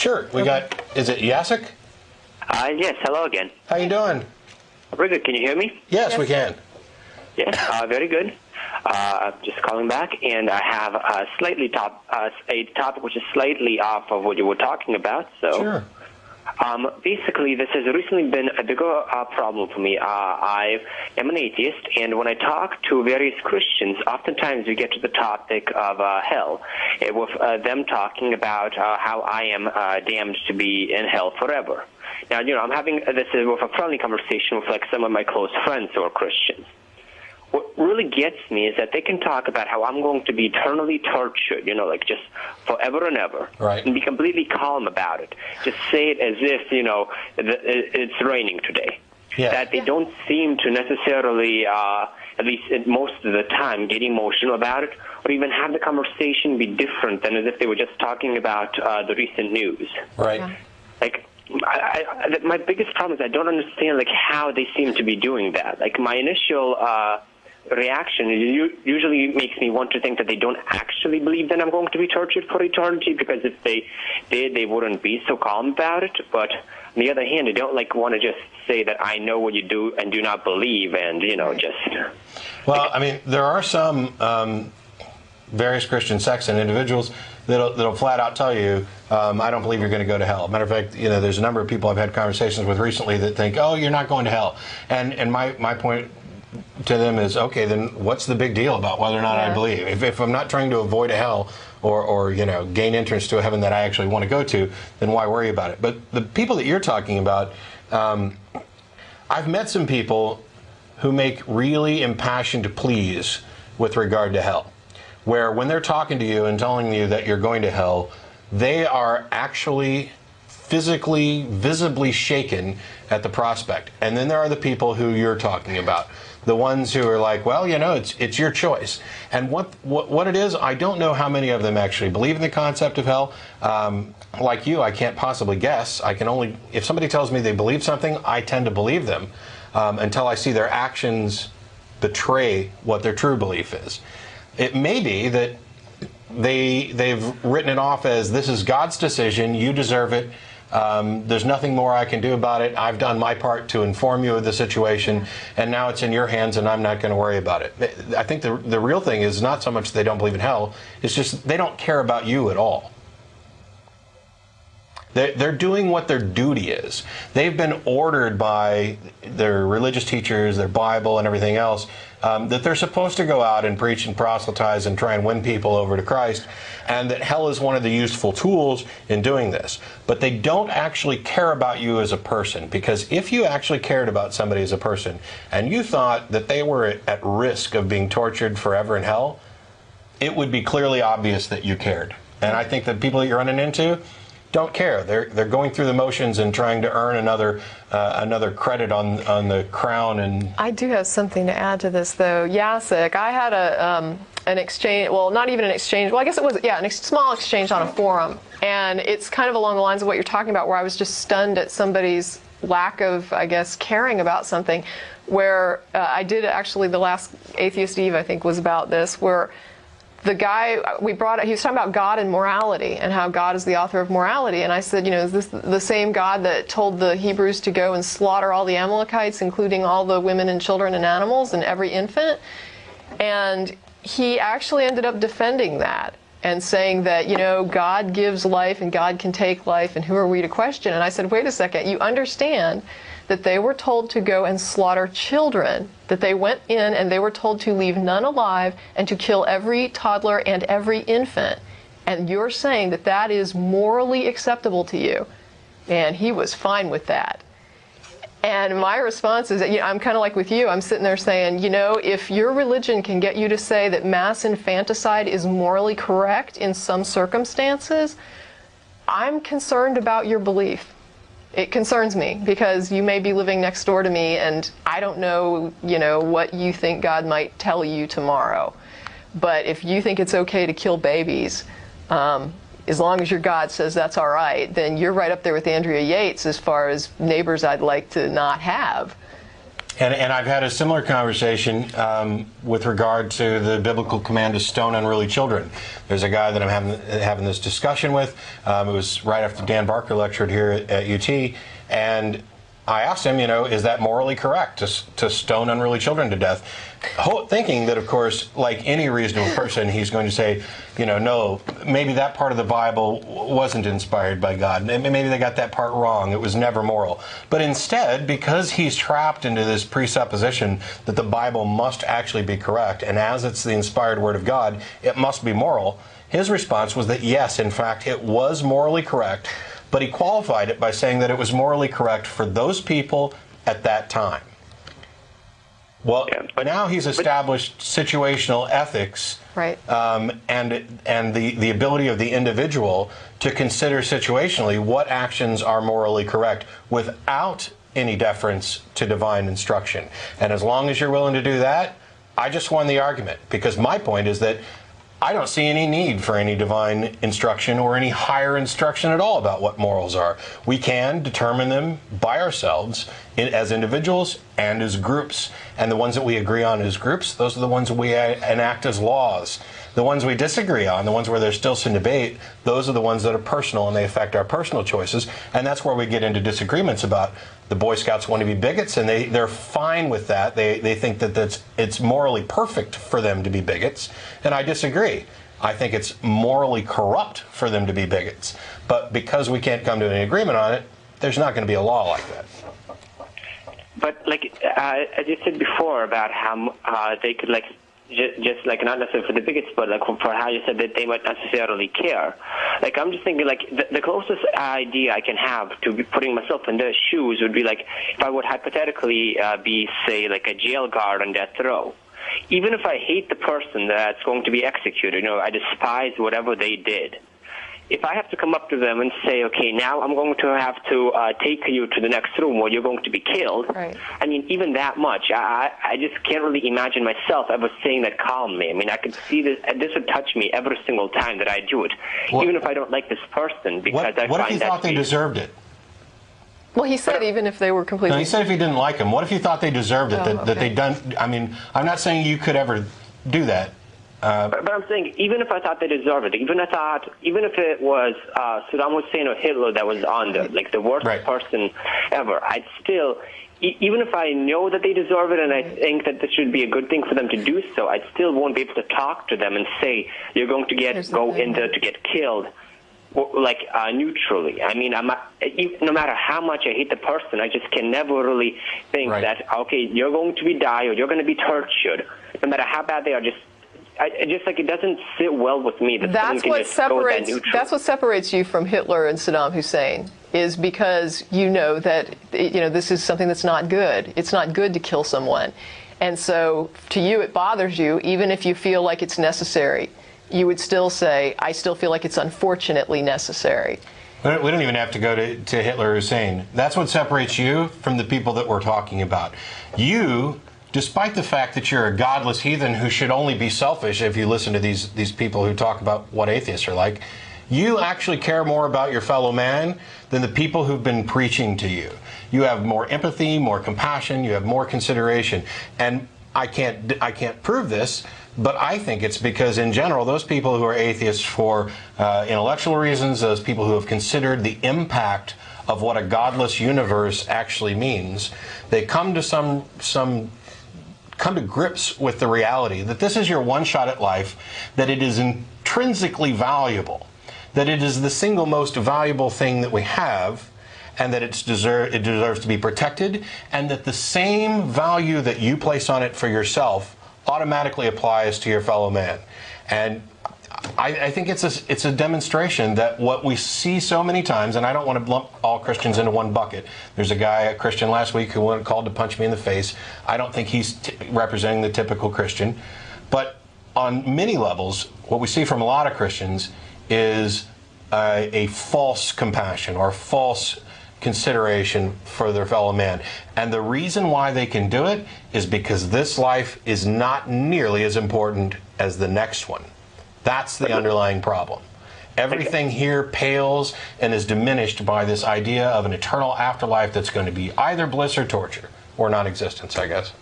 Sure. We got, is it Jacek? Yes, hello again. How you doing? Very good. Can you hear me? Yes, we can. Yes, very good. Just calling back, and I have a topic which is slightly off of what you were talking about. So, Sure. Basically, this has recently been a bigger problem for me. I am an atheist, and when I talk to various Christians, oftentimes we get to the topic of hell, with them talking about how I am damned to be in hell forever. Now, I'm having this with a friendly conversation with like some of my close friends who are Christians. What really gets me is that they can talk about how I'm going to be eternally tortured, like just forever and ever, right, and be completely calm about it. Just say it as if, it's raining today. Yeah. That they don't seem to necessarily, at least most of the time, get emotional about it, or even have the conversation be different than as if they were just talking about the recent news. Right. Yeah. Like, my biggest problem is I don't understand how they seem to be doing that. Like, my initial reaction usually makes me want to think that they don't actually believe that I'm going to be tortured for eternity, because if they did, they wouldn't be so calm about it. But on the other hand, they don't want to just say that I know what you do and do not believe, and just. Well, I mean, there are some various Christian sects and individuals that'll flat out tell you, I don't believe you're going to go to hell. Matter of fact, there's a number of people I've had conversations with recently that think, oh, you're not going to hell. And my point to them is, okay, then what's the big deal about whether or not I believe? If I'm not trying to avoid a hell or gain entrance to a heaven that I actually want to go to, then why worry about it? But the people that you're talking about, I've met some people who make really impassioned pleas with regard to hell, where when they're talking to you and telling you that you're going to hell, they are actually physically, visibly shaken at the prospect. And then there are the people who you're talking about, the ones who are like, well, it's your choice. And what it is, I don't know how many of them actually believe in the concept of hell. Like you, I can't possibly guess. I can only, if somebody tells me they believe something, I tend to believe them until I see their actions betray what their true belief is. It may be that they've written it off as, this is God's decision, you deserve it, there's nothing more I can do about it, I've done my part to inform you of the situation, and now it's in your hands and I'm not going to worry about it. I think the real thing is not so much they don't believe in hell, it's just they don't care about you at all. They're doing what their duty is. They've been ordered by their religious teachers, their Bible, and everything else, that they're supposed to go out and preach and proselytize and try and win people over to Christ, and that hell is one of the useful tools in doing this. But they don't actually care about you as a person, because if you actually cared about somebody as a person, and you thought that they were at risk of being tortured forever in hell, it would be clearly obvious that you cared. And I think that people that you're running into don't care. They're going through the motions and trying to earn another credit on the crown. And I do have something to add to this, though. Jacek, I had an exchange, well, not even an exchange, well, I guess it was, a small exchange on a forum, and it's kind of along the lines of what you're talking about, where I was just stunned at somebody's lack of, I guess, caring about something, where I did actually, the last Atheist Eve, I think, was about this, where the guy he was talking about God and morality, and how God is the author of morality. And I said, is this the same God that told the Hebrews to go and slaughter all the Amalekites, including all the women and children and animals and every infant? And he actually ended up defending that and saying that, God gives life and God can take life, and who are we to question? And I said, wait a second, you understand that they were told to go and slaughter children, that they went in and they were told to leave none alive and to kill every toddler and every infant. And you're saying that that is morally acceptable to you. And he was fine with that. And my response is that, I'm kind of like with you. I'm sitting there saying, if your religion can get you to say that mass infanticide is morally correct in some circumstances, I'm concerned about your belief. It concerns me, because you may be living next door to me, and I don't know, what you think God might tell you tomorrow. But if you think it's okay to kill babies, as long as your God says that's all right, then you're right up there with Andrea Yates as far as neighbors I'd like to not have. And I've had a similar conversation with regard to the biblical command to stone unruly children. There's a guy that I'm having this discussion with. It was right after Dan Barker lectured here at UT, and I asked him, is that morally correct to stone unruly children to death? Thinking that, of course, like any reasonable person, he's going to say, no, maybe that part of the Bible wasn't inspired by God. Maybe they got that part wrong. It was never moral. But instead, because he's trapped into this presupposition that the Bible must actually be correct, and as it's the inspired Word of God, it must be moral, his response was that, yes, in fact, it was morally correct, but he qualified it by saying that it was morally correct for those people at that time. Well, but now he's established situational ethics, right? And the ability of the individual to consider situationally what actions are morally correct without any deference to divine instruction. And as long as you're willing to do that, I just won the argument, because my point is that I don't see any need for any divine instruction or any higher instruction at all about what morals are. We can determine them by ourselves as individuals and as groups. And the ones that we agree on as groups, those are the ones we enact as laws. The ones we disagree on, the ones where there's still some debate, those are the ones that are personal and they affect our personal choices. And that's where we get into disagreements about the Boy Scouts want to be bigots, and they're fine with that. They think that it's morally perfect for them to be bigots, and I disagree. I think it's morally corrupt for them to be bigots. But because we can't come to an agreement on it, there's not going to be a law like that. But as you said before about how they could just not necessarily for the bigots, but for how you said that they might necessarily care. I'm just thinking the closest idea I can have to be putting myself in their shoes would be if I would hypothetically be, say, a jail guard on death row. Even if I hate the person that's going to be executed, I despise whatever they did. If I have to come up to them and say, okay, now I'm going to have to take you to the next room where you're going to be killed, right. I mean, even that much, I just can't really imagine myself ever saying that calmly. I mean, I could see this would touch me every single time that I do it, even if I don't like this person, because I find that... What if you thought they deserved it? Well, he said even if they were completely... No, he said if he didn't like them. What if you thought they deserved it, that they'd done... I mean, I'm not saying you could ever do that. But I'm saying, even if I thought they deserved it, even if it was Saddam Hussein or Hitler that was on the worst person ever, I'd still, even if I know that they deserve it and I think that this should be a good thing for them to do so, I still won't be able to talk to them and say, you're going to go in there to get killed, neutrally. I mean, no matter how much I hate the person, I just can never really think that, okay, you're going to be die or you're going to be tortured, no matter how bad they are, it doesn't sit well with me that someone can just go that neutral. That's what separates you from Hitler and Saddam Hussein, is because you know that this is something that's not good. It's not good to kill someone, and so to you it bothers you, even if you feel like it's necessary. You would still say, I still feel like it's unfortunately necessary. We don't even have to go to Hitler or Hussein. That's what separates you from the people that we're talking about. You, despite the fact that you're a godless heathen who should only be selfish, if you listen to these people who talk about what atheists are like, you actually care more about your fellow man than the people who've been preaching to you. You have more empathy, more compassion, you have more consideration. And I can't prove this, but I think it's because, in general, those people who are atheists for intellectual reasons, those people who have considered the impact of what a godless universe actually means, they come to grips with the reality that this is your one shot at life, that it is intrinsically valuable, that it is the single most valuable thing that we have, and that it deserves to be protected, and that the same value that you place on it for yourself automatically applies to your fellow man. And I think it's a demonstration that what we see so many times, and I don't want to lump all Christians into one bucket. There's a Christian last week who called to punch me in the face. I don't think he's representing the typical Christian. But on many levels, what we see from a lot of Christians is a false compassion or false consideration for their fellow man. And the reason why they can do it is because this life is not nearly as important as the next one. That's the underlying problem. Everything here pales and is diminished by this idea of an eternal afterlife that's going to be either bliss or torture. or non-existence, I guess.